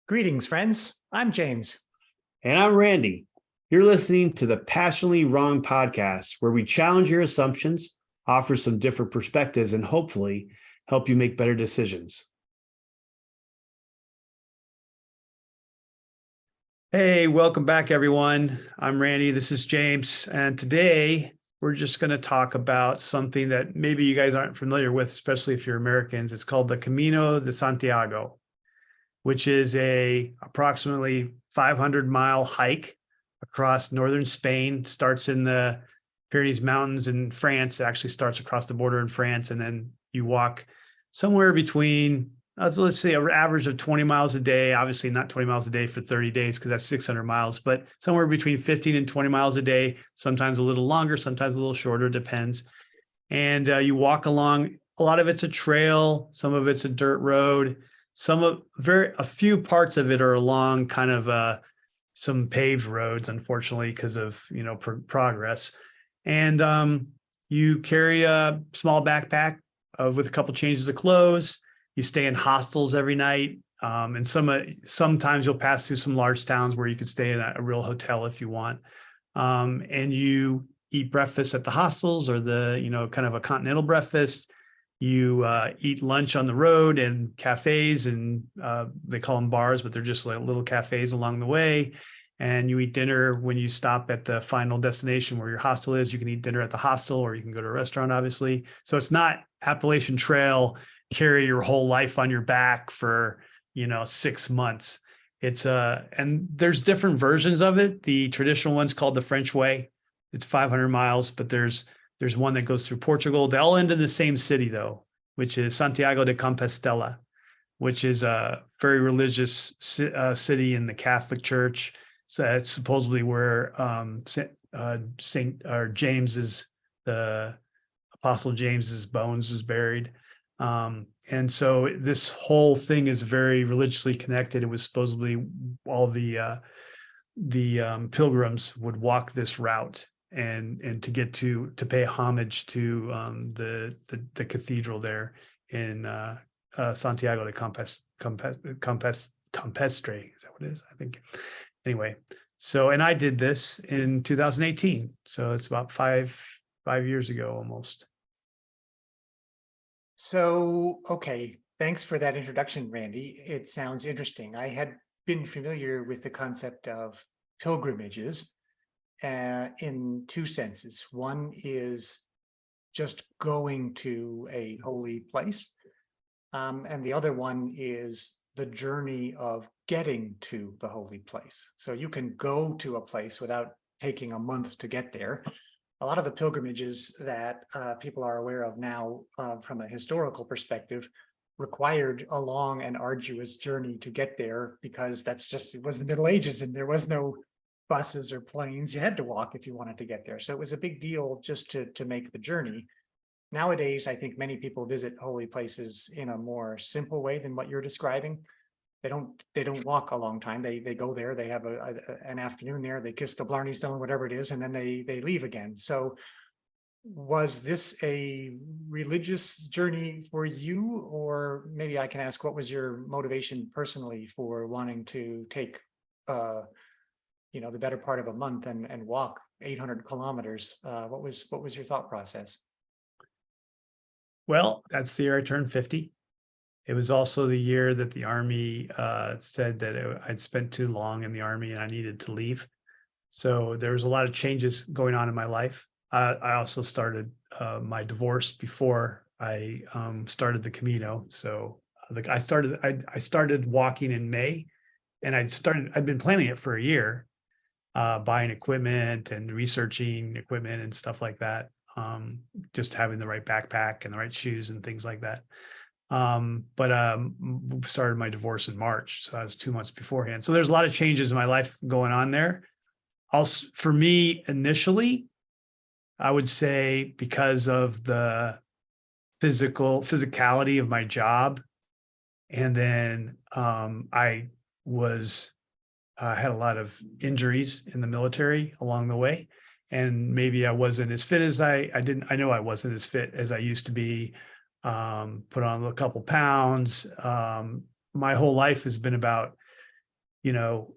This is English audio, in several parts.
Greetings, friends. I'm James. And I'm Randy. You're listening to the Passionately Wrong podcast, where we challenge your assumptions, offer some different perspectives, and hopefully help you make better decisions. Hey, welcome back, everyone. I'm Randy. This is James. And today we're just going to talk about something that maybe you guys aren't familiar with, especially if you're Americans. It's called the Camino de Santiago, which is a approximately 500-mile hike across northern Spain. Starts in the Pyrenees Mountains in France. It actually starts across the border in France, and then you walk somewhere between, let's say, an average of 20 miles a day. Obviously not 20 miles a day for 30 days because that's 600 miles, but somewhere between 15 and 20 miles a day, sometimes a little longer, sometimes a little shorter, depends. And you walk along. A lot of it's a trail, some of it's a dirt road. A few parts of it are along kind of some paved roads, unfortunately, because of progress. And you carry a small backpack with a couple changes of clothes. You stay in hostels every night, and sometimes you'll pass through some large towns where you could stay in a real hotel if you want. And you eat breakfast at the hostels or kind of a continental breakfast. You eat lunch on the road and cafes, and they call them bars, but they're just like little cafes along the way. And you eat dinner when you stop at the final destination where your hostel is. You can eat dinner at the hostel, or you can go to a restaurant, obviously. So it's not Appalachian Trail, carry your whole life on your back for 6 months. And there's different versions of it. The traditional one's called the French Way. It's 500 miles, but there's one that goes through Portugal. They all end in the same city, though, which is Santiago de Compostela, which is a very religious city in the Catholic Church. So it's supposedly where the Apostle James's bones is buried. And so this whole thing is very religiously connected. It was supposedly all the pilgrims would walk this route and to get to pay homage to the cathedral there in Santiago de Compostela. Is that what it is? I think. Anyway, and I did this in 2018. So it's about five years ago almost. So, okay, thanks for that introduction, Randy. It sounds interesting. I had been familiar with the concept of pilgrimages in two senses. One is just going to a holy place, and the other one is the journey of getting to the holy place. So you can go to a place without taking a month to get there. A lot of the pilgrimages that people are aware of now from a historical perspective required a long and arduous journey to get there, because it was the Middle Ages and there was no buses or planes. You had to walk if you wanted to get there. So it was a big deal just to make the journey. Nowadays, I think many people visit holy places in a more simple way than what you're describing. They don't walk a long time. They go there, they have an afternoon there, they kiss the Blarney Stone, whatever it is, and then they leave again. So was this a religious journey for you? Or maybe I can ask, what was your motivation personally for wanting to take the better part of a month and walk 800 kilometers? What was your thought process? Well, that's the year I turned 50. It was also the year that the Army said that I'd spent too long in the Army and I needed to leave. So there was a lot of changes going on in my life. I also started my divorce before I started the Camino. So I started walking in May, and I'd been planning it for a year, buying equipment and researching equipment and stuff like that. Just having the right backpack and the right shoes and things like that. But started my divorce in March, so that was 2 months beforehand. So there's a lot of changes in my life going on there. Also, for me, initially, I would say because of the physicality of my job, and then I had a lot of injuries in the military along the way, and maybe I wasn't as fit as I know I wasn't as fit as I used to be. Put on a couple pounds. My whole life has been about you know,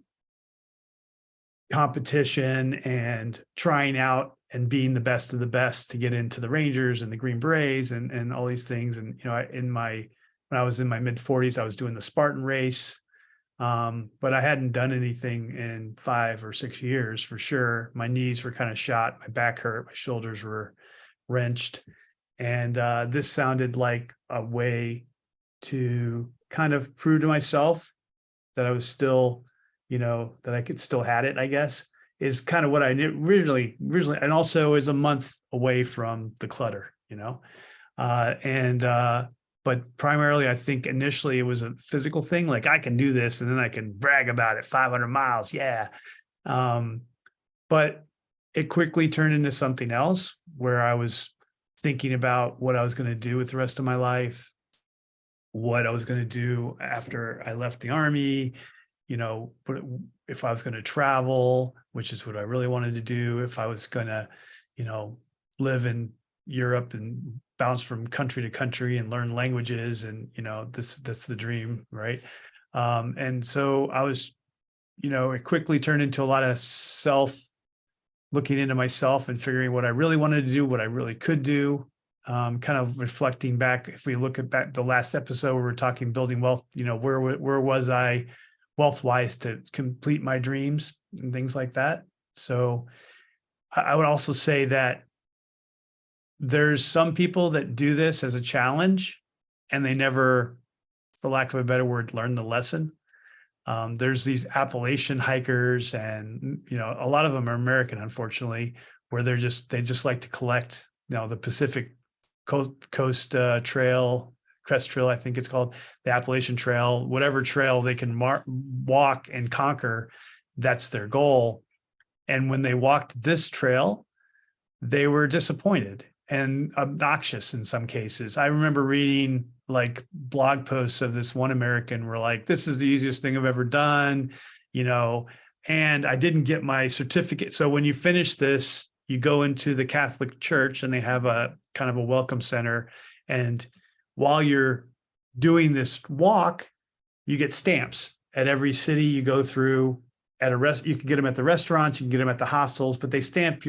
competition and trying out and being the best of the best to get into the Rangers and the Green Berets and all these things. And, you know, when I was in my mid 40s, I was doing the Spartan race. But I hadn't done anything in 5 or 6 years for sure. My knees were kind of shot, my back hurt, my shoulders were wrenched. And this sounded like a way to kind of prove to myself that I was still, you know, that I could still had it, I guess, is kind of what I originally, and also is a month away from the clutter, you know, but primarily, I think initially it was a physical thing. Like I can do this and then I can brag about it. 500 miles. Yeah. But it quickly turned into something else where I was thinking about what I was going to do with the rest of my life, what I was going to do after I left the Army, you know, if I was going to travel, which is what I really wanted to do, if I was going to, you know, live in Europe and bounce from country to country and learn languages. And, you know, that's the dream. Right. And so I was, you know, it quickly turned into a lot of looking into myself and figuring what I really wanted to do, what I really could do. Kind of reflecting back, if we look at the last episode where we're talking building wealth, you know, where was I wealth-wise to complete my dreams and things like that. So I would also say that there's some people that do this as a challenge and they never, for lack of a better word, learn the lesson. There's these Appalachian hikers and, you know, a lot of them are American, unfortunately, where they just like to collect, you know, the Pacific Coast Trail, Crest Trail, I think it's called, the Appalachian Trail, whatever trail they can walk and conquer, that's their goal. And when they walked this trail, they were disappointed and obnoxious in some cases. I remember reading like blog posts of this one American were like, this is the easiest thing I've ever done, you know, and I didn't get my certificate. So when you finish this, you go into the Catholic Church and they have a kind of a welcome center. And while you're doing this walk, you get stamps at every city you go through. You can get them at the restaurants, you can get them at the hostels, but they stamp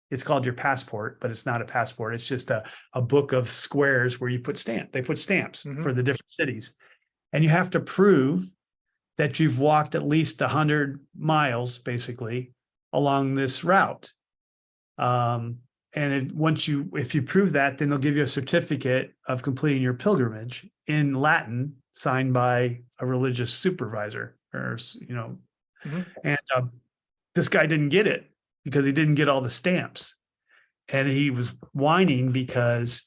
it's called your passport, but it's not a passport. It's just a book of squares where they put stamps for the different cities. And you have to prove that you've walked at least 100 miles, basically, along this route. And if you prove that, then they'll give you a certificate of completing your pilgrimage in Latin, signed by a religious supervisor, or, you know, and this guy didn't get it because he didn't get all the stamps. And he was whining because,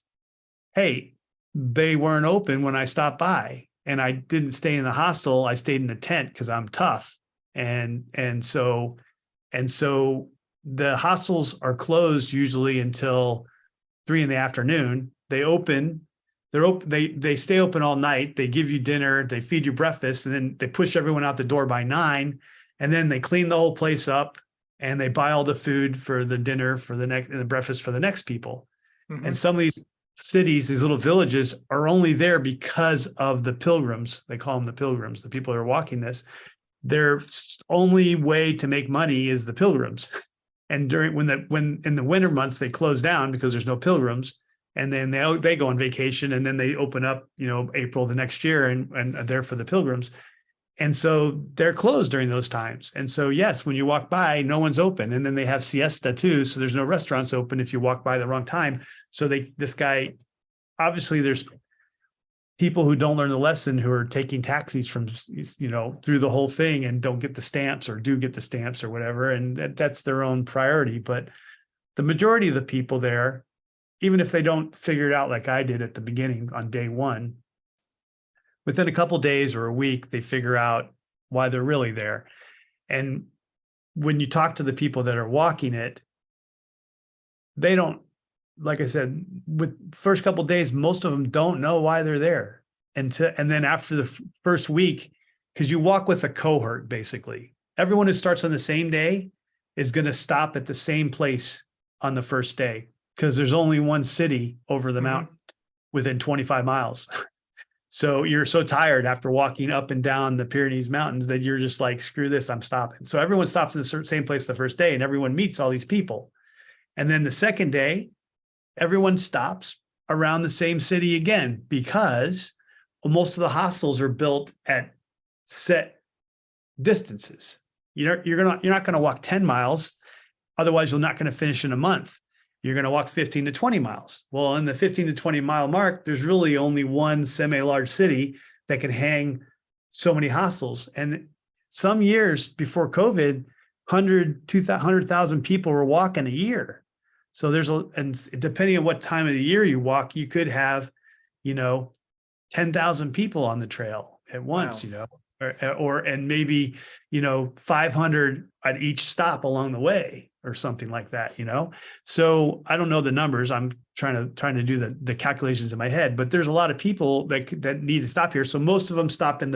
hey, they weren't open when I stopped by and I didn't stay in the hostel. I stayed in a tent because I'm tough. And so the hostels are closed usually until 3 p.m. They stay open all night. They give you dinner, they feed you breakfast, and then they push everyone out the door by 9. And then they clean the whole place up and they buy all the food for the dinner for the next and the breakfast for the next people. And some of these cities, these little villages, are only there because of the pilgrims. They call them the pilgrims, the people who are walking this. Their only way to make money is the pilgrims. And when in the winter months they close down because there's no pilgrims, and then they go on vacation, and then they open up, you know, April the next year and are there for the pilgrims. And so they're closed during those times. And so, yes, when you walk by, no one's open. And then they have siesta too. So there's no restaurants open if you walk by the wrong time. So this guy, obviously there's people who don't learn the lesson who are taking taxis from, you know, through the whole thing and don't get the stamps or do get the stamps or whatever. And that's their own priority. But the majority of the people there, even if they don't figure it out like I did at the beginning on day one, within a couple of days or a week, they figure out why they're really there. And when you talk to the people that are walking it, they don't, like I said, with first couple of days, most of them don't know why they're there. And then after the first week, because you walk with a cohort, basically, everyone who starts on the same day is going to stop at the same place on the first day, because there's only one city over the mountain within 25 miles. So you're so tired after walking up and down the Pyrenees Mountains that you're just like, screw this, I'm stopping. So everyone stops in the same place the first day, and everyone meets all these people. And then the second day, everyone stops around the same city again, because most of the hostels are built at set distances. You're not going to walk 10 miles. Otherwise, you're not going to finish in a month. You're going to walk 15 to 20 miles. Well, in the 15 to 20 mile mark, there's really only one semi-large city that can hang so many hostels. And some years before COVID, 100,000 people were walking a year. So and depending on what time of the year you walk, you could have, 10,000 people on the trail at once, Wow. and maybe, 500 at each stop along the way or something like that, So I don't know the numbers. I'm trying to do the calculations in my head, but there's a lot of people that need to stop here. So most of them stop in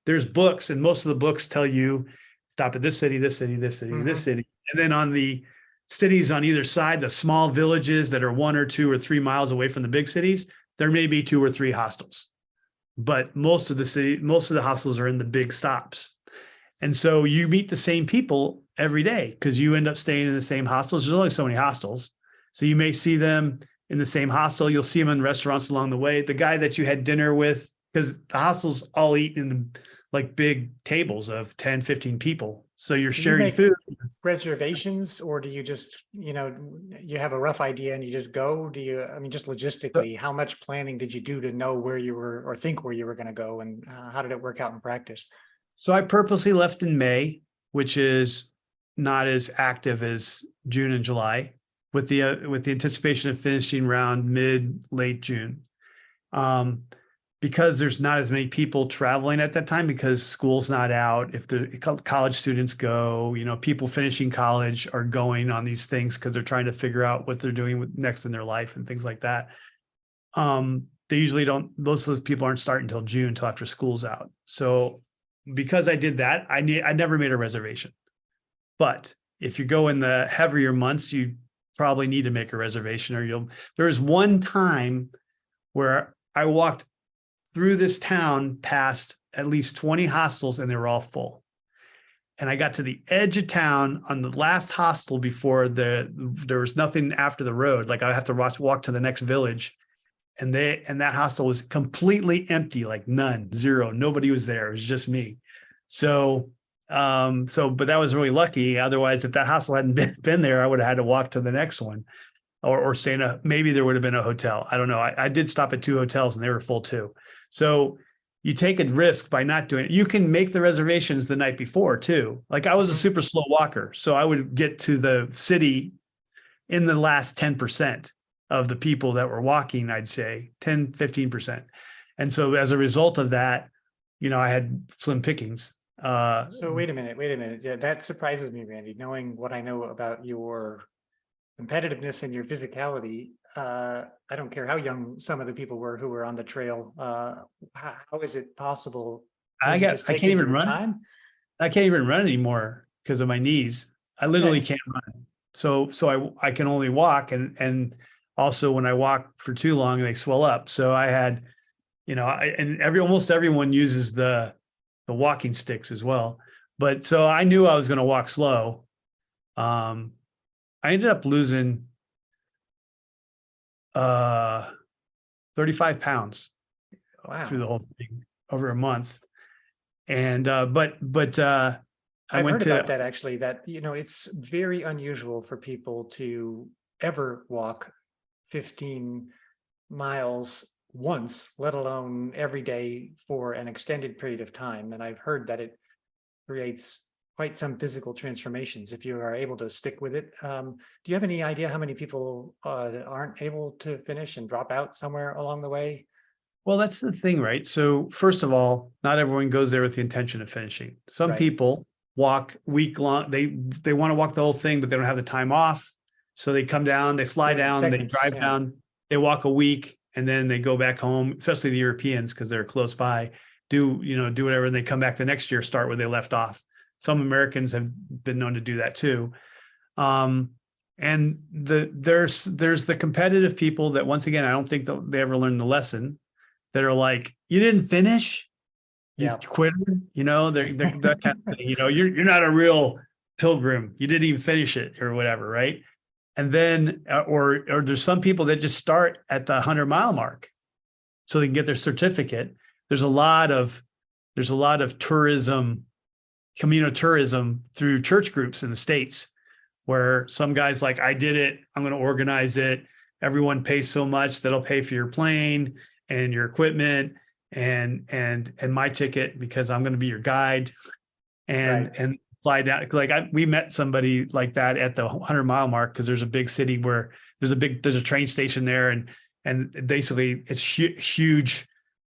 there's books, and most of the books tell you stop at this city, this city, this city, this city. And then on the cities on either side, the small villages that are 1 or 2 or 3 miles away from the big cities, there may be 2 or 3 hostels, but most of the hostels are in the big stops. And so you meet the same people every day because you end up staying in the same hostels. There's only so many hostels. So you may see them in the same hostel. You'll see them in restaurants along the way. The guy that you had dinner with, because the hostels all eat in like big tables of 10, 15 people. So you're sharing food. Reservations, or do you just, you have a rough idea and you just go? Just logistically, how much planning did you do to know where you were or think where you were going to go? And how did it work out in practice? So I purposely left in May, which is not as active as June and July, with the anticipation of finishing around late June. Because there's not as many people traveling at that time because school's not out. If the college students go, people finishing college are going on these things because they're trying to figure out what they're doing next in their life and things like that. They usually don't, most of those people aren't starting until June, until after school's out. So because I did that, I never made a reservation. But if you go in the heavier months, you probably need to make a reservation, or there was one time where I walked through this town past at least 20 hostels and they were all full. And I got to the edge of town on the last hostel before there was nothing after the road. Like I have to walk to the next village, and that hostel was completely empty, like none, zero, nobody was there. It was just me. So, but that was really lucky. Otherwise, if that hostel hadn't been there, I would have had to walk to the next one. Or stay maybe there would have been a hotel. I don't know. I did stop at 2 hotels and they were full too. So you take a risk by not doing it. You can make the reservations the night before too. Like I was a super slow walker. So I would get to the city in the last 10% of the people that were walking, I'd say 10, 15%. And so as a result of that, I had slim pickings. So wait a minute. Yeah, that surprises me, Randy, knowing what I know about your competitiveness and your physicality. I don't care how young some of the people were who were on the trail. How is it possible? I can't even run. Time? I can't even run anymore because of my knees. I literally can't run. So I can only walk, and also when I walk for too long, they swell up. So I had, almost everyone uses the walking sticks as well. But so I knew I was going to walk slow. I ended up losing 35 pounds through the whole thing over a month. And but I've heard about that actually, that it's very unusual for people to ever walk 15 miles once, let alone every day for an extended period of time. And I've heard that it creates quite some physical transformations if you are able to stick with it. Do you have any idea how many people aren't able to finish and drop out somewhere along the way? Well, that's the thing, right? So first of all, not everyone goes there with the intention of finishing. Some people walk week long. They want to walk the whole thing, but they don't have the time off. So they come down, they fly down, segments, they drive down, they walk a week, and then they go back home, especially the Europeans, because they're close by, do whatever, and they come back the next year, start where they left off. Some Americans have been known to do that too. And there's the competitive people that, once again, I don't think they ever learned the lesson. that are like, you didn't finish, you Yeah. quitter, they're that kind of thing. You're not a real pilgrim. You didn't even finish it or whatever, right? And then, or there's some people that just start at the 100-mile mark so they can get their certificate. There's a lot of tourism, Camino tourism through church groups in the States, where some guys like, I did it, I'm going to organize it. Everyone pays so much that'll pay for your plane and your equipment and my ticket because I'm going to be your guide and fly down. Like we met somebody like that at the 100-mile mark because there's a big city where there's a train station there and basically it's huge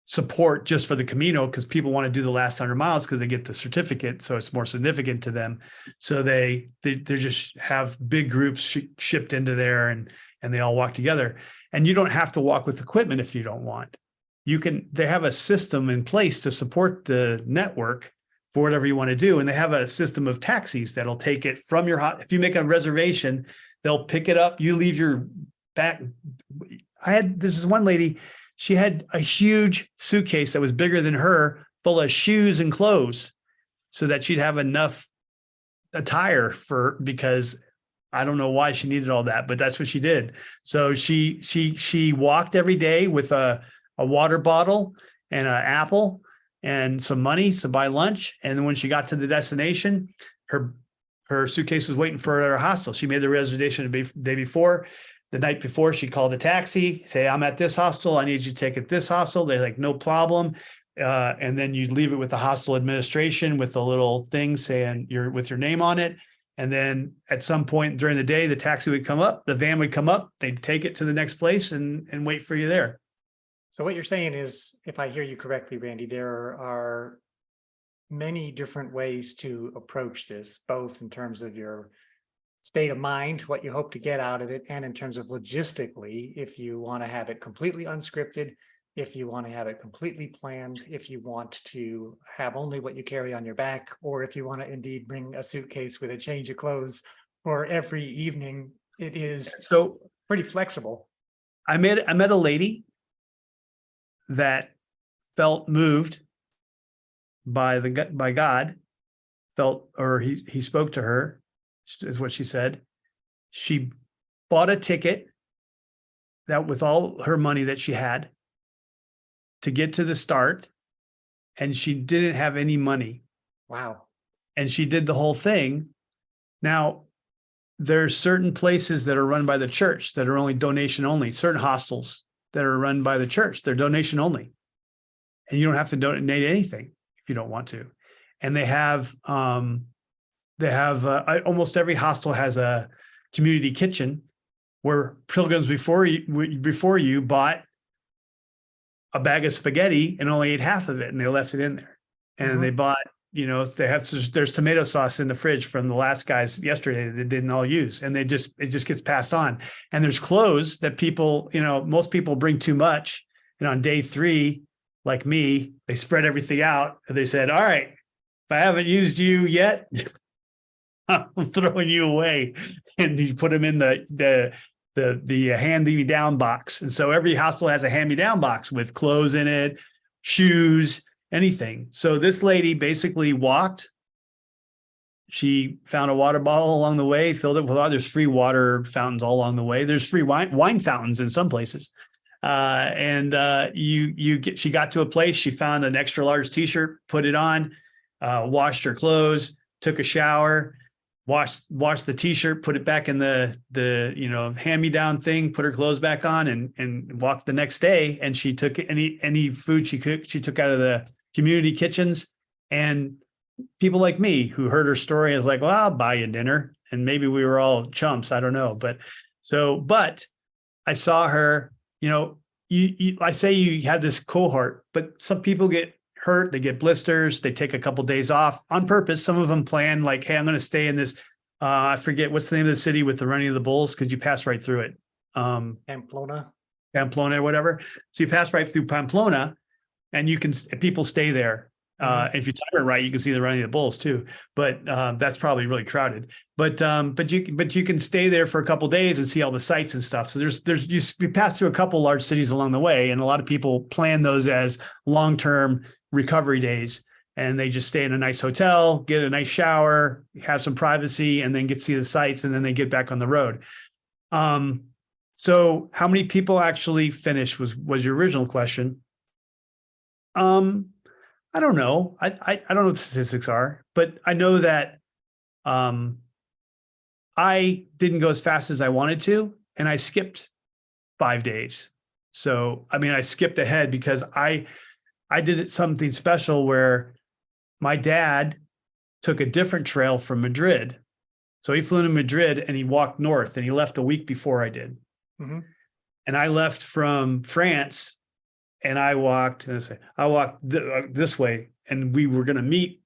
support just for the Camino because people want to do the last 100 miles because they get the certificate, so it's more significant to them. So they just have big groups shipped into there and they all walk together. And you don't have to walk with equipment if you don't want. They have a system in place to support the network for whatever you want to do. And they have a system of taxis that'll take it from if you make a reservation, they'll pick it up. You leave your back. This is one lady, she had a huge suitcase that was bigger than her, full of shoes and clothes so that she'd have enough attire because I don't know why she needed all that, but that's what she did. So she walked every day with a water bottle and an apple and some money to buy lunch. And then when she got to the destination, her suitcase was waiting for her hostel. She made the reservation the day before. The night before, she called a taxi, say, I'm at this hostel. I need you to take it this hostel. They're like, no problem. And then you leave it with the hostel administration with a little thing saying you're with your name on it. And then at some point during the day, the taxi would come up, the van would come up, they'd take it to the next place and wait for you there. So what you're saying is, if I hear you correctly, Randy, there are many different ways to approach this, both in terms of your state of mind, what you hope to get out of it, and in terms of logistically, if you want to have it completely unscripted, if you want to have it completely planned, if you want to have only what you carry on your back, or if you want to indeed bring a suitcase with a change of clothes for every evening. It is so pretty flexible. I met a lady that felt moved by God, or he spoke to her, is what she said. She bought a ticket that with all her money that she had to get to the start, and she didn't have any money. Wow. And she did the whole thing. Now, there's certain places that are run by the church that are only donation only, certain hostels that are run by the church, they're donation only. And you don't have to donate anything if you don't want to. And they have almost every hostel has a community kitchen where pilgrims before you bought a bag of spaghetti and only ate half of it, and they left it in there. And they bought, there's tomato sauce in the fridge from the last guys yesterday that they didn't all use, and it just gets passed on. And there's clothes that people, most people bring too much, and on day 3, like me, they spread everything out and they said, all right, if I haven't used you yet, I'm throwing you away. And you put them in the hand-me-down box. And so every hostel has a hand-me-down box with clothes in it, shoes, anything. So this lady basically walked. She found a water bottle along the way, filled it with water. There's free water fountains all along the way. There's free wine fountains in some places. She got to a place, she found an extra large t-shirt, put it on, washed her clothes, took a shower, washed the t-shirt, put it back in the hand-me-down thing, put her clothes back on and walked the next day. And she took any food she cooked, she took out of the community kitchens. And people like me who heard her story is like, well, I'll buy you dinner. And maybe we were all chumps, I don't know. But I saw her, I say you had this cohort, but some people get hurt, they get blisters, they take a couple of days off on purpose. Some of them plan like, hey, I'm going to stay in this, I forget what's the name of the city with the running of the bulls, because you pass right through it. Pamplona or whatever. So you pass right through Pamplona, and people stay there Mhm. If you time it right, you can see the running of the bulls too. But that's probably really crowded. But you can stay there for a couple of days and see all the sights and stuff. So you pass through a couple large cities along the way, and a lot of people plan those as long-term recovery days. And they just stay in a nice hotel, get a nice shower, have some privacy, and then get to see the sights, and then they get back on the road. So how many people actually finish was your original question. I don't know. I don't know what the statistics are, but I know that I didn't go as fast as I wanted to, and I skipped 5 days. So I mean, I skipped ahead because I did it something special where my dad took a different trail from Madrid. So he flew to Madrid and he walked north, and he left a week before I did. Mhm. And I left from France, and I walked this way, and we were going to meet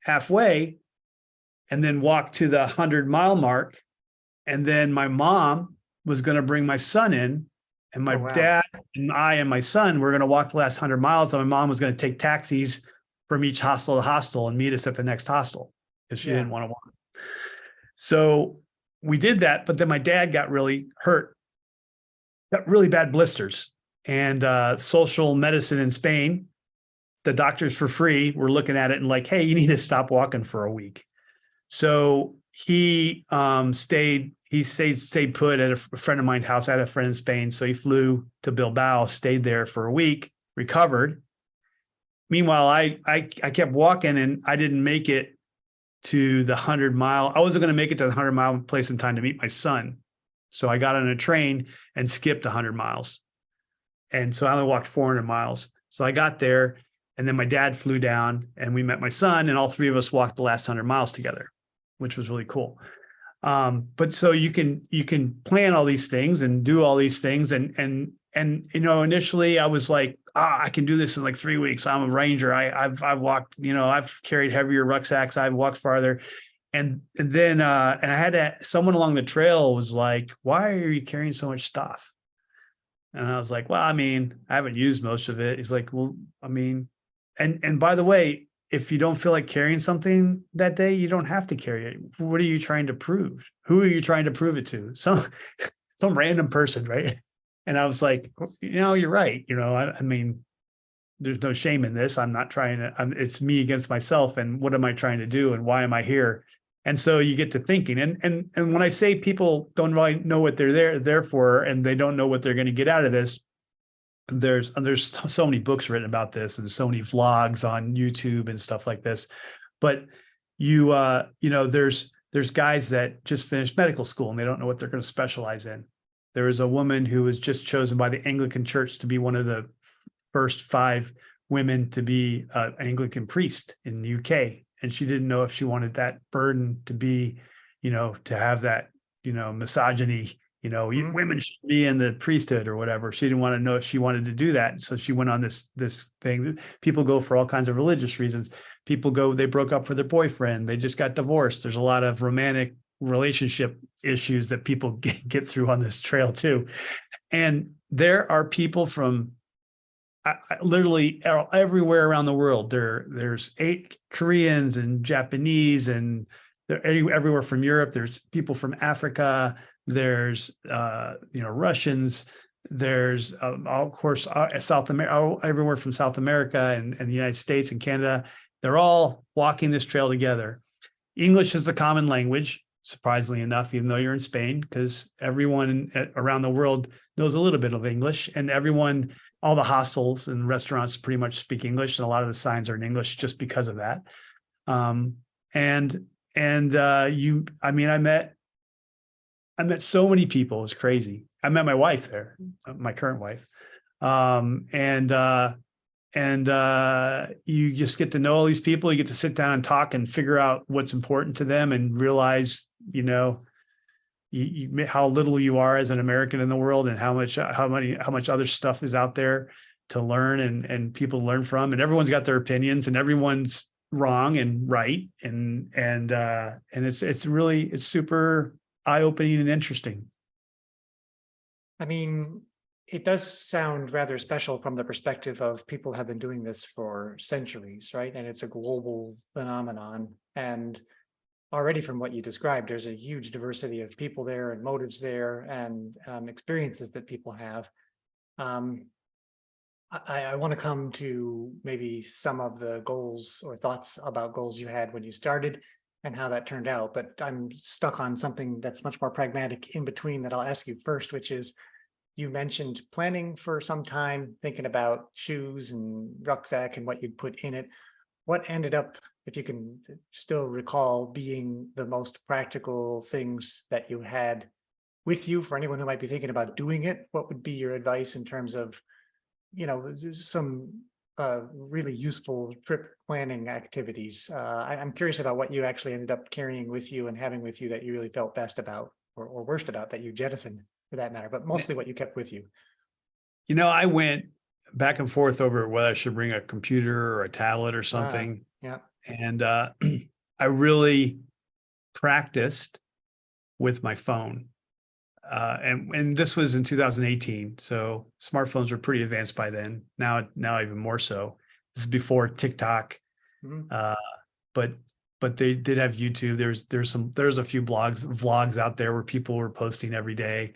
halfway and then walk to the 100-mile mark. And then my mom was going to bring my son in, and my Oh, wow. dad and I and my son were going to walk the last 100 miles. And my mom was going to take taxis from each hostel to hostel and meet us at the next hostel because she Yeah. didn't want to walk. So we did that. But then my dad got really hurt, got really bad blisters, and social medicine in Spain, the doctors for free were looking at it and like, hey, you need to stop walking for a week. So he stayed put at a friend of mine's house. I had a friend in Spain. So he flew to Bilbao, stayed there for a week, recovered. Meanwhile, I kept walking, and I didn't make it to the 100-mile. I wasn't going to make it to the 100-mile place in time to meet my son. So I got on a train and skipped 100 miles. And so I only walked 400 miles. So I got there, and then my dad flew down, and we met my son, and all three of us walked the last 100 miles together, which was really cool. But so you can plan all these things and do all these things. And initially I was like, I can do this in like 3 weeks. I'm a ranger. I've walked, I've carried heavier rucksacks. I've walked farther. And then I had someone along the trail was like, why are you carrying so much stuff? And I was like, well, I mean, I haven't used most of it. He's like, well, I mean, and by the way, if you don't feel like carrying something that day, you don't have to carry it. What are you trying to prove? Who are you trying to prove it to? Some random person, right? And I was like, you're right. I mean, there's no shame in this. I'm not trying to, it's me against myself. And what am I trying to do? And why am I here? And so you get to thinking. And when I say people don't really know what they're there for, and they don't know what they're going to get out of this, there's so many books written about this, and so many vlogs on YouTube and stuff like this. But there's guys that just finished medical school and they don't know what they're going to specialize in. There was a woman who was just chosen by the Anglican Church to be one of the first 5 women to be an Anglican priest in the UK. And she didn't know if she wanted that burden to be, to have that, misogyny, women should be in the priesthood or whatever. She didn't want to know if she wanted to do that. So she went on this thing. People go for all kinds of religious reasons. People go, they broke up with their boyfriend. They just got divorced. There's a lot of romantic relationship issues that people get through on this trail too. And there are people from literally everywhere around the world. There's 8 Koreans and Japanese, and they're everywhere from Europe. There's people from Africa. There's Russians. There's of course South America, everywhere from South America and the United States and Canada. They're all walking this trail together. English is the common language, surprisingly enough, even though you're in Spain, because everyone around the world knows a little bit of English, and all the hostels and restaurants pretty much speak English, and a lot of the signs are in English just because of that. I met so many people. It was crazy. I met my wife there, my current wife. You just get to know all these people. You get to sit down and talk and figure out what's important to them, and realize, how little you are as an American in the world, and how much other stuff is out there to learn and people to learn from. And everyone's got their opinions, and everyone's wrong and right. And it's super eye-opening and interesting. I mean, it does sound rather special from the perspective of people have been doing this for centuries, right? And it's a global phenomenon. And already from what you described, there's a huge diversity of people there and motives there and experiences that people have. I want to come to maybe some of the goals or thoughts about goals you had when you started and how that turned out, but I'm stuck on something that's much more pragmatic in between that I'll ask you first, which is you mentioned planning for some time, thinking about shoes and rucksack and what you'd put in it. What ended up, if you can still recall, being the most practical things that you had with you for anyone who might be thinking about doing it? What would be your advice in terms of, some really useful trip planning activities? I'm curious about what you actually ended up carrying with you and having with you that you really felt best about or worst about that you jettisoned for that matter, but mostly what you kept with you. I went back and forth over whether I should bring a computer or a tablet or something. Yeah. And I really practiced with my phone. And this was in 2018. So smartphones were pretty advanced by then. Now even more so. This is before TikTok. Mhm. But they did have YouTube. There's a few vlogs out there where people were posting every day.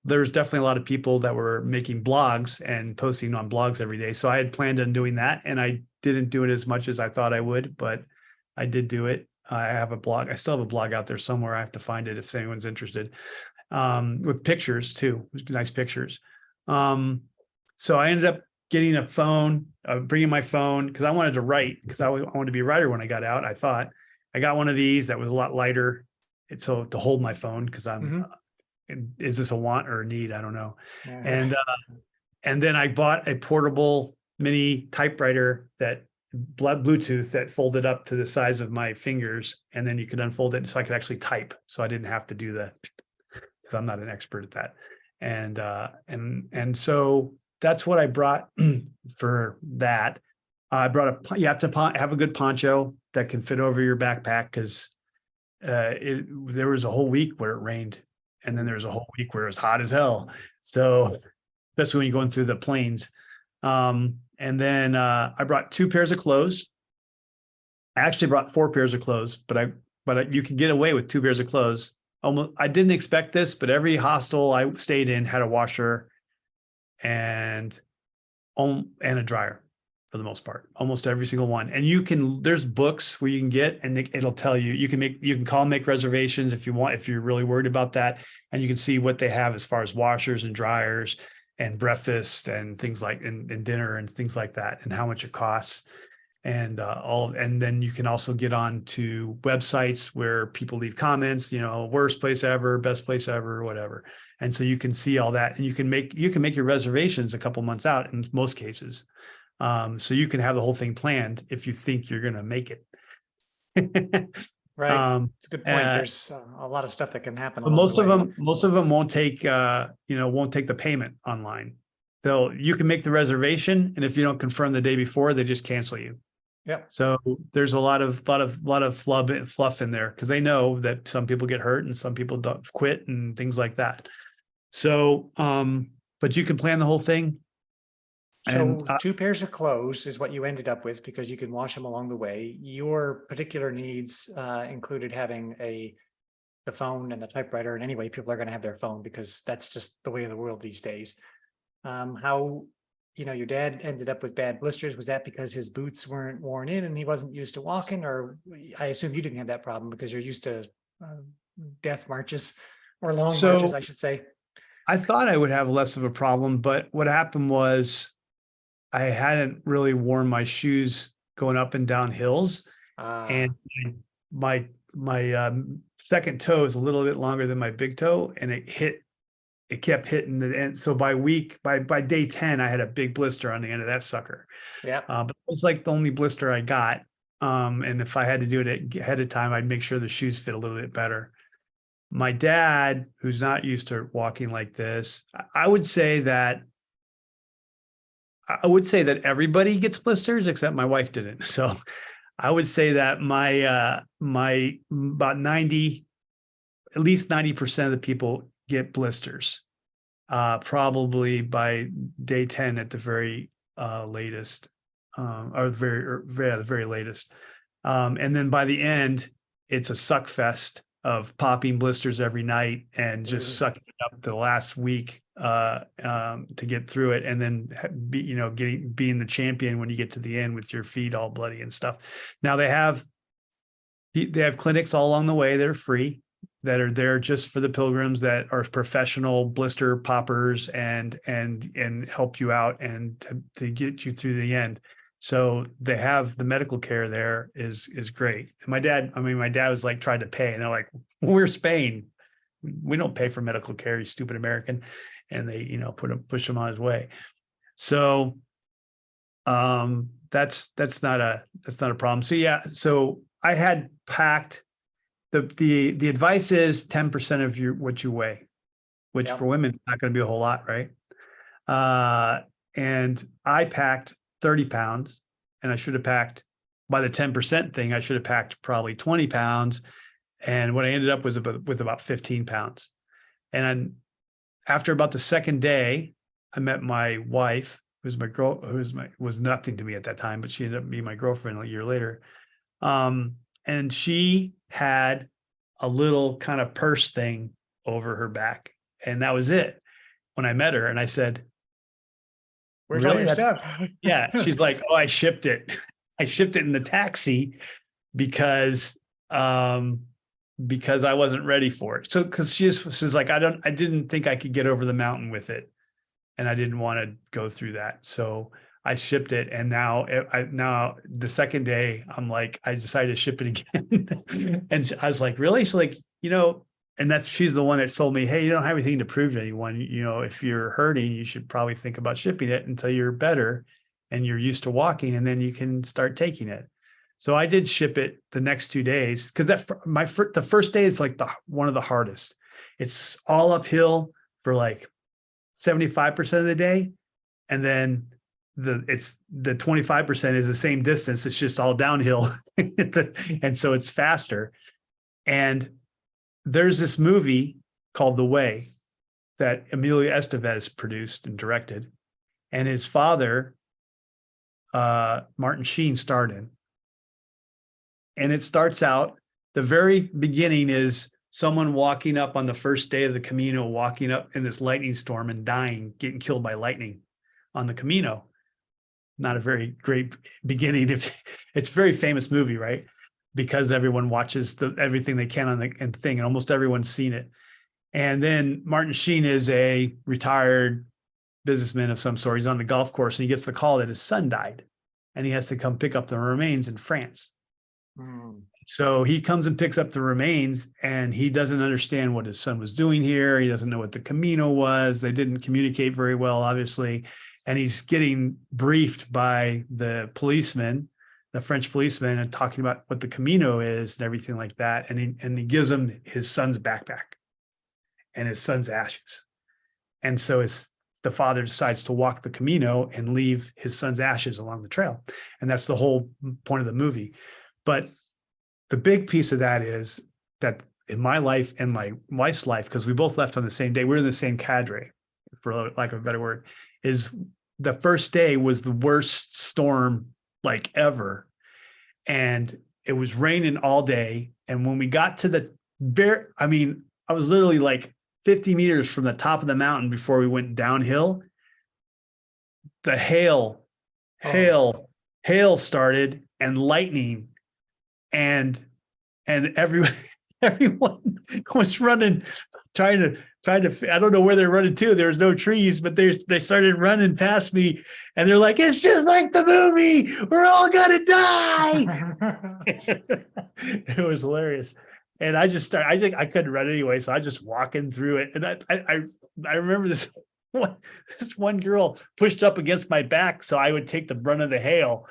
There's definitely a lot of people that were making blogs and posting on blogs every day. So I had planned on doing that, and I didn't do it as much as I thought I would, but I did do it. I have a blog. I still have a blog out there somewhere. I have to find it if anyone's interested. With pictures too, nice pictures. So I ended up getting a phone, bringing my phone because I wanted to write because I wanted to be a writer when I got out. I thought I got one of these that was a lot lighter, so to hold my phone because I'm. Is this a want or a need? I don't know. Yeah. And then I bought a portable mini typewriter that Bluetooth that folded up to the size of my fingers, and then you could unfold it so I could actually type. So I didn't have to do the because I'm not an expert at that. And so that's what I brought for that. I brought you have to have a good poncho that can fit over your backpack because there was a whole week where it rained. And then there was a whole week where it was hot as hell. So especially when you're going through the plains. And then I brought 2 pairs of clothes. I actually brought 4 pairs of clothes, but you can get away with 2 pairs of clothes. I didn't expect this, but every hostel I stayed in had a washer and a dryer for the most part, almost every single one. And there's books where you can get, and it'll tell you, you can call, make reservations if you want, if you're really worried about that. And you can see what they have as far as washers and dryers and breakfast and things like, and dinner and things like that, and how much it costs. And and then you can also get on to websites where people leave comments, worst place ever, best place ever, whatever. And so you can see all that, and you can make your reservations a couple months out in most cases. So you can have the whole thing planned if you think you're going to make it. Right. It's a good point. There's a lot of stuff that can happen. But most of them won't take, won't take the payment online. You can make the reservation, and if you don't confirm the day before, they just cancel you. Yep. So there's a lot of fluff in there because they know that some people get hurt and some people don't quit and things like that. So, but you can plan the whole thing. So 2 pairs of clothes is what you ended up with because you can wash them along the way. Your particular needs included having the phone and the typewriter. And anyway, people are going to have their phone because that's just the way of the world these days. How, your dad ended up with bad blisters. Was that because his boots weren't worn in and he wasn't used to walking? Or I assume you didn't have that problem because you're used to death marches or long marches, I should say. I thought I would have less of a problem, but what happened was I hadn't really worn my shoes going up and down hills, and my second toe is a little bit longer than my big toe, and it kept hitting the end. So by day 10, I had a big blister on the end of that sucker. Yeah. But it was like the only blister I got. And if I had to do it ahead of time, I'd make sure the shoes fit a little bit better. My dad, who's not used to walking like this, I would say that everybody gets blisters except my wife didn't. So I would say that my about 90, at least 90% of the people get blisters. probably by day 10 at the very latest, or the very latest. And then by the end, it's a suck fest of popping blisters every night and just sucking up the last week to get through it, and then being the champion when you get to the end with your feet all bloody and stuff. Now they have clinics all along the way that are free, that are there just for the pilgrims that are professional blister poppers and help you out and to get you through the end. So they have the medical care there is great. And my dad was like, tried to pay, and they're like, we're Spain. We don't pay for medical care, you stupid American. And they, push him on his way. So that's not a problem. So yeah, so I had packed the advice is 10% of what you weigh, which for women is not going to be a whole lot, right? And I packed 30 pounds, and I should have packed, by the 10% thing, I should have packed probably 20 pounds. And what I ended up with about 15 pounds. And after about the second day, I met my wife, was nothing to me at that time, but she ended up being my girlfriend a year later. And she had a little kind of purse thing over her back, and that was it. When I met her, and I said, "Where's all really? your stuff?" Yeah. She's like, "Oh, I shipped it. I shipped it in the taxi because I wasn't ready for it." So, because she's like, I didn't think I could get over the mountain with it, and I didn't want to go through that. So I shipped it. And now the second day, I'm like, I decided to ship it again. And I was like, really? She's like, and she's the one that told me, hey, you don't have anything to prove to anyone. If you're hurting, you should probably think about shipping it until you're better and you're used to walking, and then you can start taking it. So I did ship it the next 2 days, because the first day is like one of the hardest. It's all uphill for like 75% of the day. And then the 25% is the same distance. It's just all downhill. And so it's faster. And there's this movie called The Way that Emilio Estevez produced and directed. And his father, Martin Sheen, starred in. And it starts out, the very beginning is someone walking up on the first day of the Camino, walking up in this lightning storm and dying, getting killed by lightning on the Camino. Not a very great beginning. It's a very famous movie, right? Because everyone watches everything they can on the thing, and almost everyone's seen it. And then Martin Sheen is a retired businessman of some sort. He's on the golf course, and he gets the call that his son died, and he has to come pick up the remains in France. So he comes and picks up the remains, and he doesn't understand what his son was doing here. He doesn't know what the Camino was. They didn't communicate very well, obviously. And he's getting briefed by the policeman, the French policeman, and talking about what the Camino is and everything like that. And he gives him his son's backpack and his son's ashes. And so the father decides to walk the Camino and leave his son's ashes along the trail. And that's the whole point of the movie. But the big piece of that is that in my life and my wife's life, because we both left on the same day, we're in the same cadre, for lack of a better word, is the first day was the worst storm like ever. And it was raining all day. And when we got to I was literally like 50 meters from the top of the mountain before we went downhill. The hail started, and lightning, and everyone was running, trying to, I don't know where they're running to. There was no trees, but they started running past me, and they're like, it's just like the movie. We're all gonna die. It was hilarious. And I couldn't run anyway. So I just walking through it. And I remember this one girl pushed up against my back so I would take the brunt of the hail.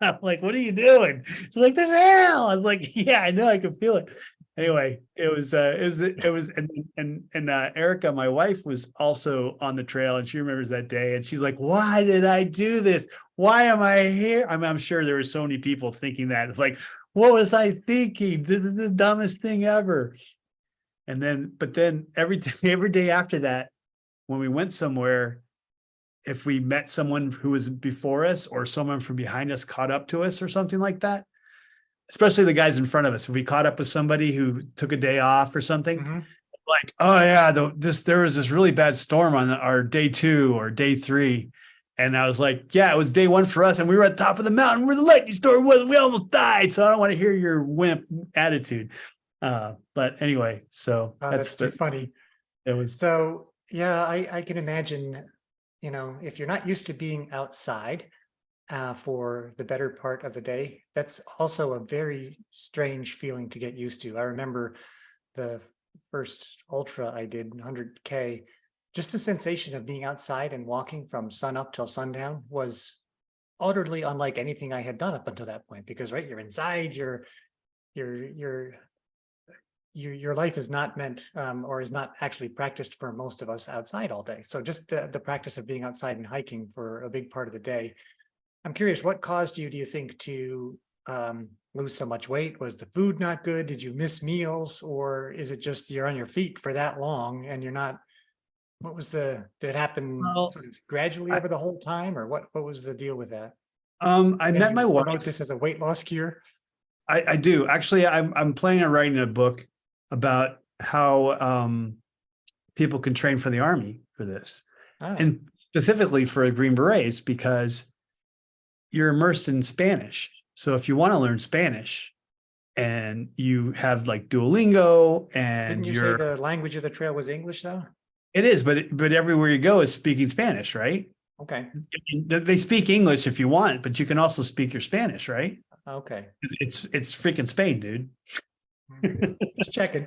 I'm like, what are you doing? She's like, there's hail. I was like, yeah, I know, I can feel it. Anyway, it was, and Erica, my wife, was also on the trail, and she remembers that day, and she's like, why did I do this? Why am I here? I'm sure there were so many people thinking that. It's like, what was I thinking? This is the dumbest thing ever. But then every day after that, when we went somewhere, if we met someone who was before us or someone from behind us caught up to us or something like that, especially the guys in front of us, if we caught up with somebody who took a day off or something, Mhm. like, oh yeah, there was this really bad storm on our day 2 or day 3. And I was like, yeah, it was day 1 for us. And we were at the top of the mountain where the lightning storm was. We almost died. So I don't want to hear your wimp attitude. But anyway, so That's too funny. it was, So, yeah, I can imagine, if you're not used to being outside for the better part of the day, that's also a very strange feeling to get used to. I remember the first ultra I did, 100K, just the sensation of being outside and walking from sun up till sundown was utterly unlike anything I had done up until that point. Because right, you're inside, your life is not meant or is not actually practiced for most of us outside all day. So just the practice of being outside and hiking for a big part of the day. I'm curious, what caused you, do you think, to lose so much weight? Was the food not good? Did you miss meals? Or is it just you're on your feet for that long and you're not, did it happen well, sort of gradually over the whole time? Or what was the deal with that? I met my wife. Promote this as a weight loss cure? I do. Actually, I'm planning on writing a book about how people can train for the Army for this. Ah, And specifically for Green Berets, because you're immersed in Spanish. So if you want to learn Spanish and you have like Duolingo and didn't you say the language of the trail was English though? it is, but everywhere you go is speaking Spanish, right? Okay, They speak English if you want, but you can also speak your Spanish, right? okay. It's freaking Spain, dude. Just checking.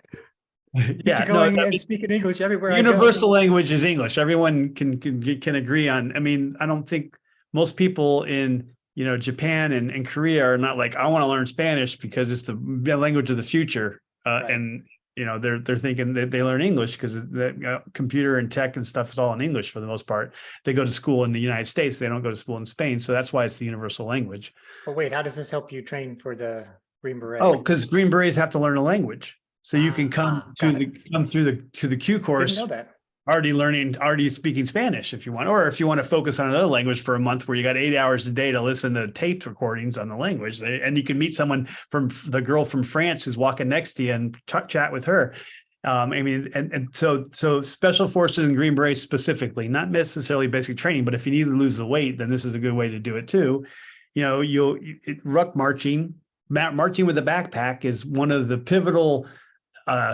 Used Yeah, to going and speaking English everywhere I go. universal language is English. Everyone can agree on. I mean, I don't think most people in Japan and Korea are not like, I want to learn Spanish because it's the language of the future. Right. And they're thinking that they learn English because the computer and tech and stuff is all in English for the most part. They go to school in the United States. They don't go to school in Spain. So that's why it's the universal language. But wait, how does this help you train for the Green Beret? Oh, because Green Berets have to learn a language. So you can come through the Q course Didn't know that. already speaking Spanish if you want, or if you want to focus on another language for a month where you got 8 hours a day to listen to taped recordings on the language, and you can meet someone from the girl from France who's walking next to you and chat with her. I mean, and so special forces and Green Berets specifically, not necessarily basic training, but if you need to lose the weight, then this is a good way to do it too. Ruck marching with a backpack is one of the pivotal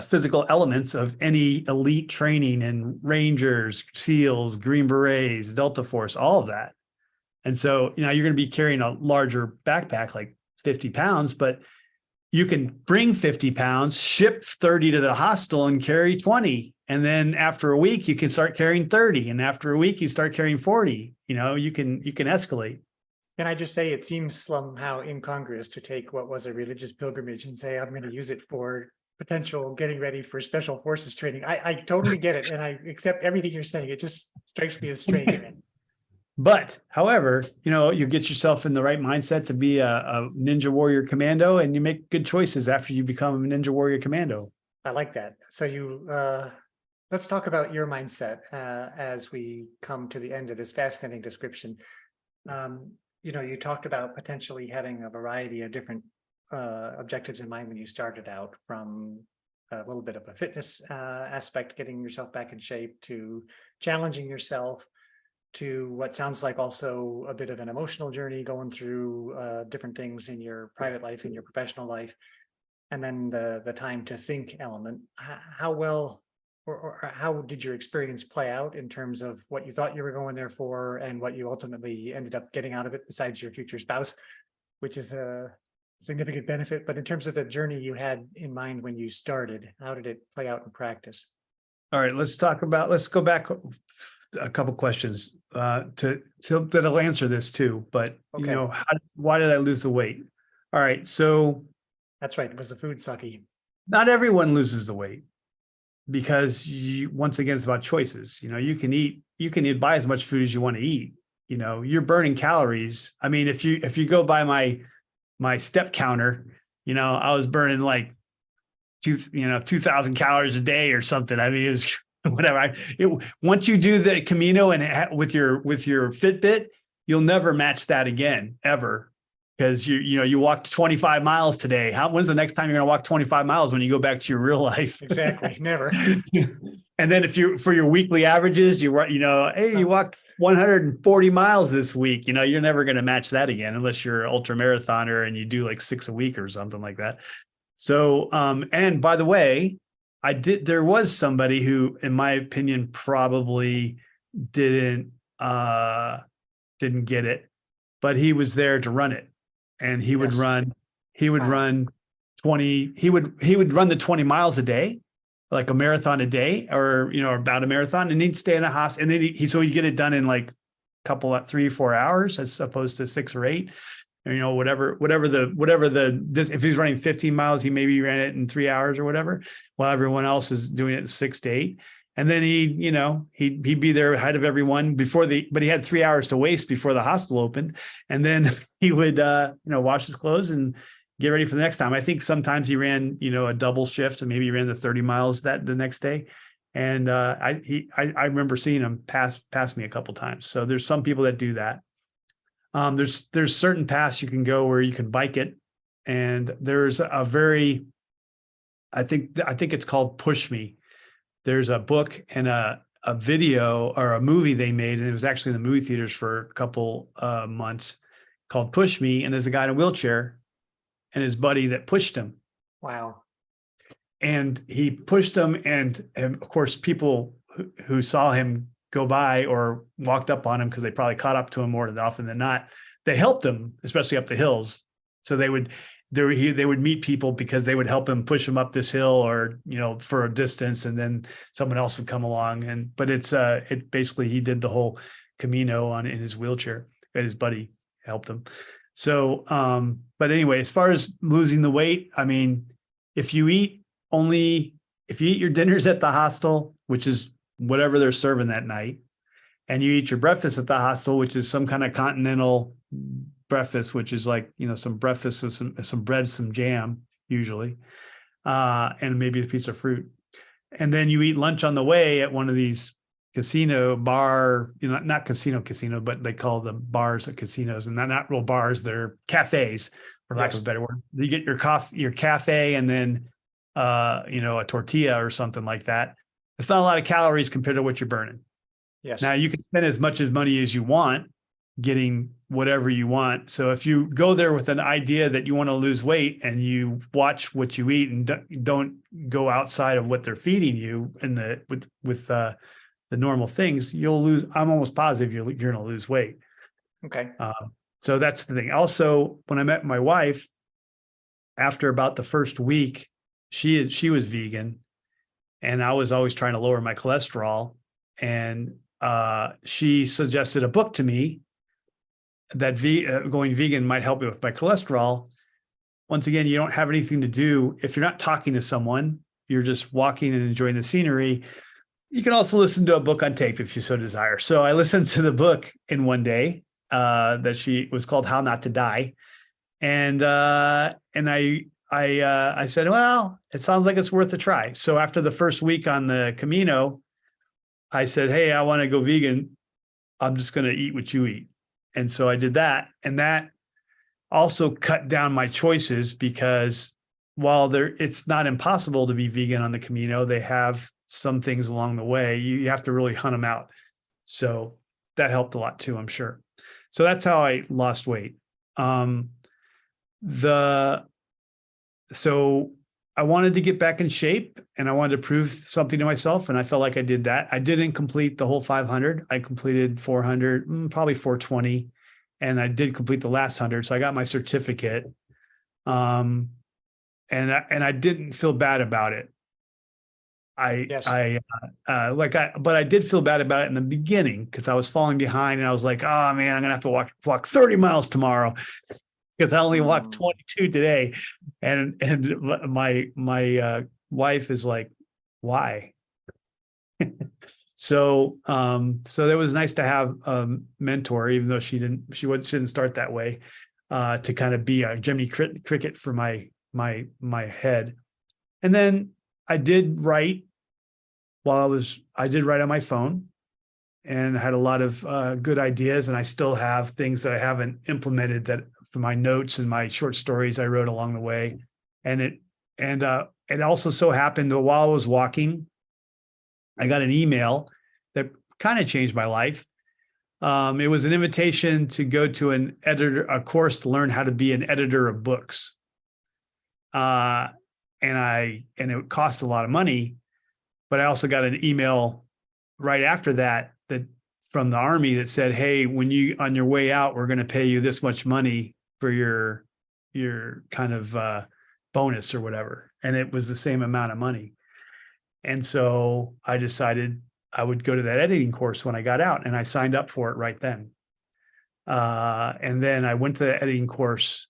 physical elements of any elite training in Rangers, SEALs, Green Berets, Delta Force, all of that. And so, you're going to be carrying a larger backpack, like 50 pounds, but you can bring 50 pounds, ship 30 to the hostel and carry 20. And then after a week, you can start carrying 30. And after a week, you start carrying 40. You can escalate. Can I just say, it seems somehow incongruous to take what was a religious pilgrimage and say, I'm going to use it for potential getting ready for special forces training. I totally get it. And I accept everything you're saying. It just strikes me as strange. But however, you get yourself in the right mindset to be a Ninja Warrior Commando, and you make good choices after you become a Ninja Warrior Commando. I like that. So let's talk about your mindset as we come to the end of this fascinating description. You talked about potentially having a variety of different objectives in mind when you started out, from a little bit of a fitness aspect, getting yourself back in shape, to challenging yourself, to what sounds like also a bit of an emotional journey, going through different things in your private life, in your professional life, and then the time to think element. How well or how did your experience play out in terms of what you thought you were going there for and what you ultimately ended up getting out of it, besides your future spouse, which is a significant benefit? But in terms of the journey you had in mind when you started, how did it play out in practice? All right, let's go back a couple questions that'll answer this too. But Okay. Why did I lose the weight? All right, so That's right. Was the food sucky? not everyone loses the weight, because once again, it's about choices. You can buy as much food as you want to eat. You're burning calories. I mean, if you go by my step counter, I was burning like 2,000 calories a day or something. I mean, whatever. Once you do the Camino and with your Fitbit, you'll never match that again, ever. Because you walked 25 miles today. When's the next time you're going to walk 25 miles when you go back to your real life? Exactly. Never. And then for your weekly averages, you walked 140 miles this week. You're never going to match that again unless you're an ultra marathoner and you do like 6 a week or something like that. So, and by the way, there was somebody who, in my opinion, probably didn't get it, but he was there to run it. And he would run the 20 miles a day, like a marathon a day, or about a marathon, and he'd stay in a hospital, and then so he'd get it done in like a couple of 3-4 hours as opposed to 6 or 8. And, whatever if he's running 15 miles, he maybe ran it in 3 hours or whatever, while everyone else is doing it in 6 to 8. And then he'd be there ahead of everyone but he had 3 hours to waste before the hospital opened. And then he would, wash his clothes and get ready for the next time. I think sometimes he ran, a double shift, and maybe he ran the 30 miles the next day. And I remember seeing him pass me a couple times. So there's some people that do that. There's certain paths you can go where you can bike it. And there's I think it's called Push Me. There's a book and a video or a movie they made, and it was actually in the movie theaters for a couple months, called Push Me. And there's a guy in a wheelchair and his buddy that pushed him. Wow. And he pushed him. And of course, people who saw him go by or walked up on him, because they probably caught up to him more often than not, they helped him, especially up the hills. So they would meet people because they would help him push him up this hill or, for a distance, and then someone else would come along. But it basically, he did the whole Camino in his wheelchair, and his buddy helped him. So, but anyway, as far as losing the weight, I mean, if you eat your dinners at the hostel, which is whatever they're serving that night, and you eat your breakfast at the hostel, which is some kind of continental breakfast, which is like, some breakfast with some bread, some jam, usually, and maybe a piece of fruit. And then you eat lunch on the way at one of these casino bar, not casino, but they call them bars at casinos, and not real bars. They're cafes, for lack of a better word. You get your cafe, and then, a tortilla or something like that. It's not a lot of calories compared to what you're burning. Yes. Now you can spend as much money as you want getting whatever you want. So if you go there with an idea that you want to lose weight, and you watch what you eat and don't go outside of what they're feeding you with the normal things, you'll lose. I'm almost positive you're going to lose weight. Okay. So that's the thing. Also, when I met my wife, after about the first week, she was vegan, and I was always trying to lower my cholesterol. And she suggested a book to me that going vegan might help me with my cholesterol. Once again, you don't have anything to do. If you're not talking to someone, you're just walking and enjoying the scenery. You can also listen to a book on tape if you so desire. So I listened to the book in one day that was called How Not to Die. And I said, well, it sounds like it's worth a try. So after the first week on the Camino, I said, hey, I want to go vegan. I'm just going to eat what you eat. And so I did that. And that also cut down my choices, because while it's not impossible to be vegan on the Camino, they have some things along the way. You have to really hunt them out. So that helped a lot too, I'm sure. So that's how I lost weight. So I wanted to get back in shape, and I wanted to prove something to myself. And I felt like I did that. I didn't complete the whole 500. I completed 400, probably 420. And I did complete the last 100. So I got my certificate. And I didn't feel bad about it. But I did feel bad about it in the beginning, because I was falling behind, and I was like, oh man, I'm going to have to walk 30 miles tomorrow, because I only walked 22 today. And my wife is like, why? So it was nice to have a mentor, even though she didn't start that way, to kind of be a Jiminy Cricket for my head. And then I did write I did write on my phone and had a lot of good ideas. And I still have things that I haven't implemented that for my notes and my short stories I wrote along the way. And it also so happened that while I was walking, I got an email that kind of changed my life. It was an invitation to go to a course to learn how to be an editor of books. And it cost a lot of money, but I also got an email right after that from the Army that said, hey, when you on your way out, we're going to pay you this much money for your kind of bonus or whatever. And it was the same amount of money. And so I decided I would go to that editing course when I got out, and I signed up for it right then. And then I went to the editing course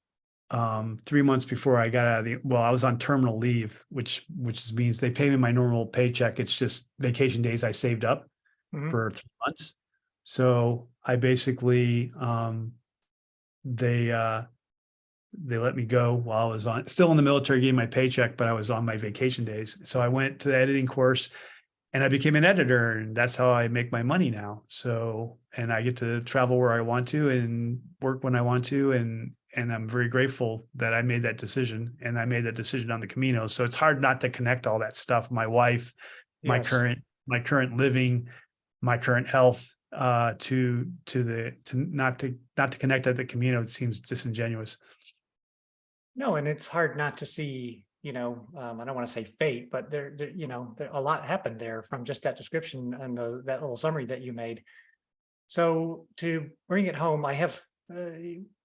3 months before I got out of I was on terminal leave, which means they pay me my normal paycheck. It's just vacation days I saved up for 3 months. So I basically, they let me go while I was still in the military, getting my paycheck, but I was on my vacation days. So I went to the editing course and I became an editor, and that's how I make my money now. So, and I get to travel where I want to and work when I want to. And I'm very grateful that I made that decision, and I made that decision on the Camino. So it's hard not to connect all that stuff. My wife, my current living, my current health, not to connect at the Camino. It seems disingenuous. No, and it's hard not to see, I don't want to say fate, but there a lot happened there from just that description and that little summary that you made. So to bring it home, I have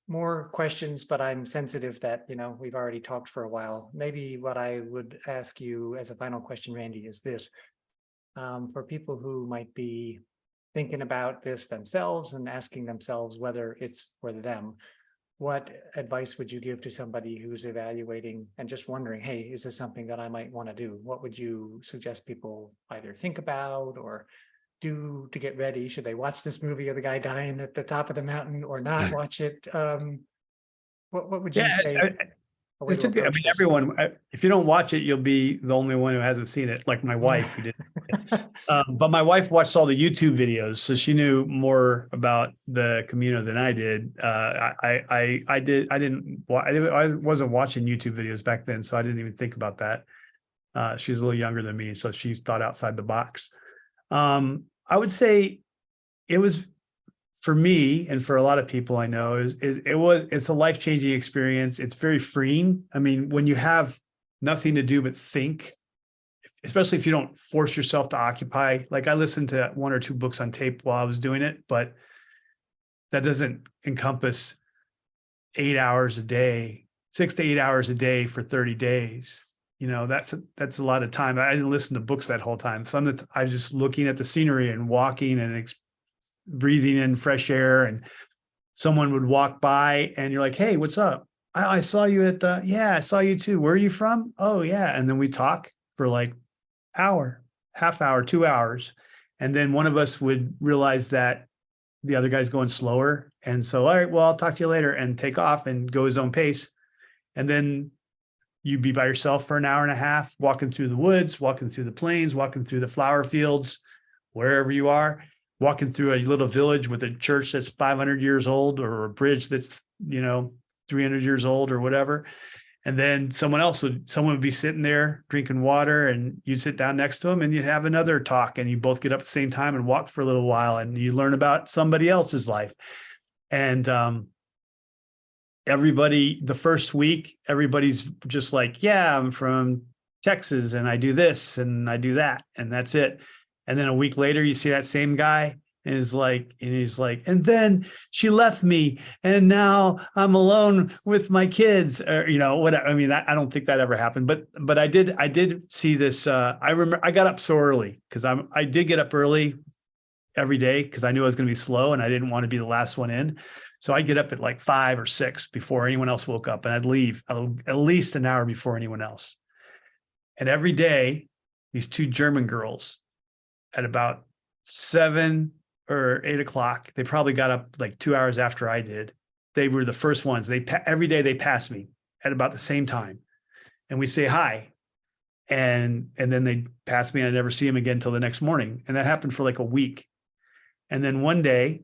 more questions, but I'm sensitive that, we've already talked for a while. Maybe what I would ask you as a final question, Randy, is this. For people who might be thinking about this themselves and asking themselves whether it's for them, what advice would you give to somebody who's evaluating and just wondering, hey, is this something that I might want to do? What would you suggest people either think about or do to get ready? Should they watch this movie of the guy dying at the top of the mountain or not watch it? What would you say? It's a good, everyone, if you don't watch it, you'll be the only one who hasn't seen it, like my wife who did. But my wife watched all the YouTube videos, so she knew more about the Camino than I did. I wasn't watching YouTube videos back then, so I didn't even think about that. She's a little younger than me, so she thought outside the box. I would say it was, for me and for a lot of people I know, it's a life-changing experience. It's very freeing. I mean, when you have nothing to do but think, especially if you don't force yourself to occupy. Like I listened to 1 or 2 books on tape while I was doing it, but that doesn't encompass 8 hours a day, 6 to 8 hours a day for 30 days. That's a lot of time. I didn't listen to books that whole time. So I was just looking at the scenery and walking and breathing in fresh air, and someone would walk by and you're like, hey, what's up? I saw you I saw you too. Where are you from? Oh yeah. And then we talk for like hour, half hour, 2 hours. And then one of us would realize that the other guy's going slower. And so, all right, well, I'll talk to you later, and take off and go his own pace. And then you'd be by yourself for an hour and a half, walking through the woods, walking through the plains, walking through the flower fields, wherever you are, walking through a little village with a church that's 500 years old, or a bridge that's, 300 years old or whatever. And then someone would be sitting there drinking water, and you sit down next to them and you have another talk, and you both get up at the same time and walk for a little while, and you learn about somebody else's life. And, everybody, the first week, everybody's just like, yeah, I'm from Texas and I do this and I do that, and that's it. And then a week later, you see that same guy and he's like, and then she left me and now I'm alone with my kids, or, whatever. I mean, I don't think that ever happened, but I did see this. I remember I got up so early because I did get up early every day because I knew I was going to be slow and I didn't want to be the last one in. So I'd get up at like 5 or 6 before anyone else woke up, and I'd leave at least an hour before anyone else. And every day, these 2 German girls at about 7 or 8 o'clock, they probably got up like 2 hours after I did. They were the first ones. Every day they passed me at about the same time. And we say hi. And then they pass me and I never see him again until the next morning. And that happened for like a week. And then one day,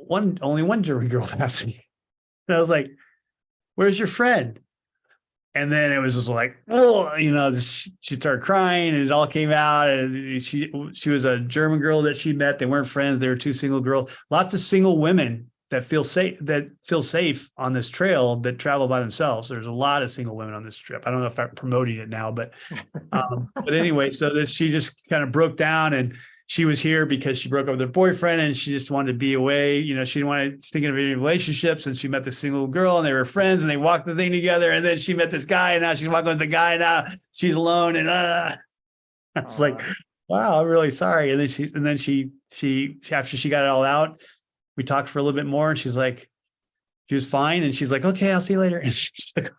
only one German girl passed me. And I was like, where's your friend? And then it was just like, oh, she started crying and it all came out. And she was a German girl that she met. They weren't friends. They were two single girls. Lots of single women that feel safe on this trail that travel by themselves. There's a lot of single women on this trip. I don't know if I'm promoting it now, but anyway, so that she just kind of broke down, and she was here because she broke up with her boyfriend and she just wanted to be away. She didn't want to thinking of any relationships, and she met this single girl and they were friends and they walked the thing together. And then she met this guy and now she's walking with the guy. Now she's alone. And I was like, wow, I'm really sorry. And then she after she got it all out, we talked for a little bit more and she was fine. And she's like, okay, I'll see you later. And she's like,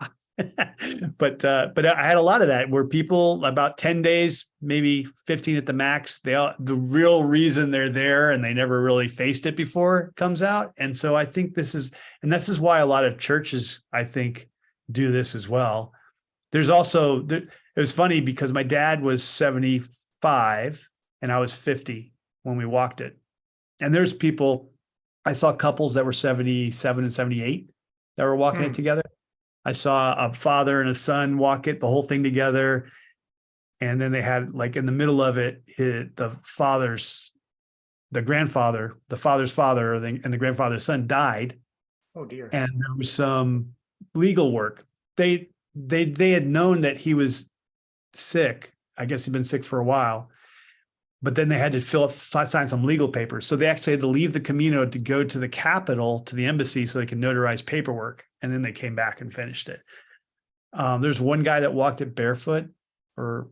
but I had a lot of that where people about 10 days, maybe 15 at the max, the real reason they're there and they never really faced it before comes out. And so I think this is why a lot of churches, I think, do this as well. There's also, it was funny because my dad was 75 and I was 50 when we walked it. And there's people, I saw couples that were 77 and 78 that were walking it together. I saw a father and a son walk it, the whole thing together. And then they had, like, in the middle of it, the father's father, and the grandfather's son died. Oh dear. And there was some legal work. They had known that he was sick. I guess he'd been sick for a while. But then they had to sign some legal papers. So they actually had to leave the Camino to go to the capital, to the embassy, so they could notarize paperwork. And then they came back and finished it. There's one guy that walked it barefoot for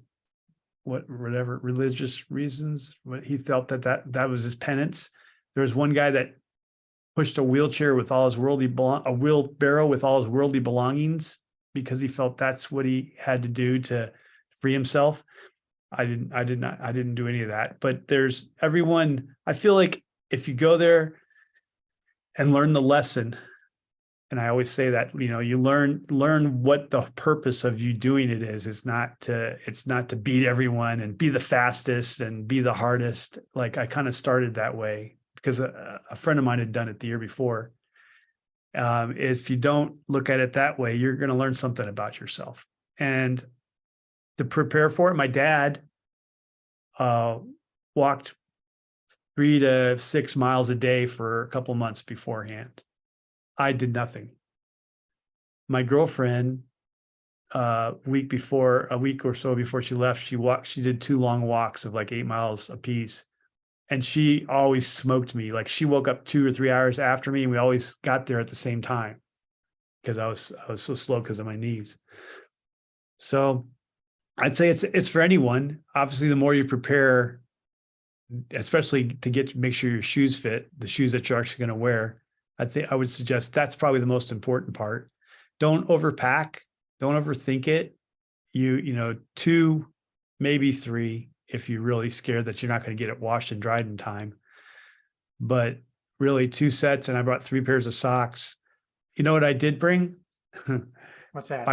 whatever religious reasons. He felt that was his penance. There was one guy that pushed a wheelbarrow with all his worldly belongings because he felt that's what he had to do to free himself. I didn't do any of that, but there's everyone. I feel like if you go there and learn the lesson, and I always say that, you learn what the purpose of you doing it is. It's not to beat everyone and be the fastest and be the hardest. Like, I kind of started that way because a friend of mine had done it the year before. If you don't look at it that way, you're going to learn something about yourself. And to prepare for it, my dad walked 3 to 6 miles a day for a couple months beforehand. I did nothing. My girlfriend, a week or so before she left, she did 2 long walks of like 8 miles apiece. And she always smoked me. Like, she woke up 2 or 3 hours after me, and we always got there at the same time because I was so slow because of my knees. So I'd say it's for anyone. Obviously, the more you prepare, especially to make sure your shoes fit, the shoes that you're actually going to wear, I would suggest that's probably the most important part. Don't overpack. Don't overthink it. 2, maybe 3, if you're really scared that you're not going to get it washed and dried in time. But really 2 sets, and I brought 3 pairs of socks. You know what I did bring? What's that?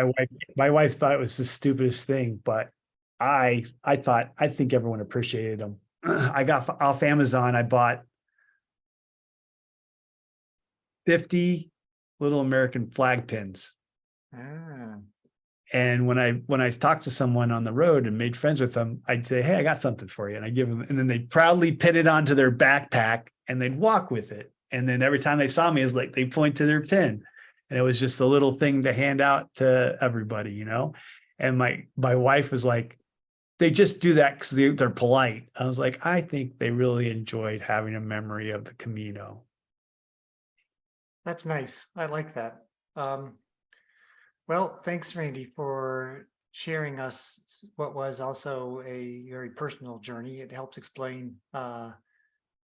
My wife thought it was the stupidest thing, but I think everyone appreciated them. I got off Amazon. I bought 50 little American flag pins. Ah. And when I talked to someone on the road and made friends with them, I'd say, "Hey, I got something for you." And I give them, and then they proudly pin it onto their backpack and they'd walk with it. And then every time they saw me, it's like they point to their pin. And it was just a little thing to hand out to everybody, And my wife was like, they just do that because they're polite. I was like, I think they really enjoyed having a memory of the Camino. That's nice. I like that. Well, thanks, Randy, for sharing us what was also a very personal journey. It helps explain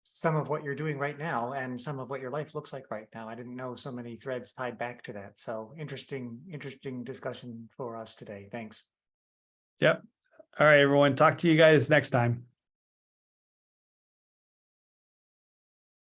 some of what you're doing right now and some of what your life looks like right now. I didn't know so many threads tied back to that. So interesting discussion for us today. Thanks. Yep. All right, everyone. Talk to you guys next time.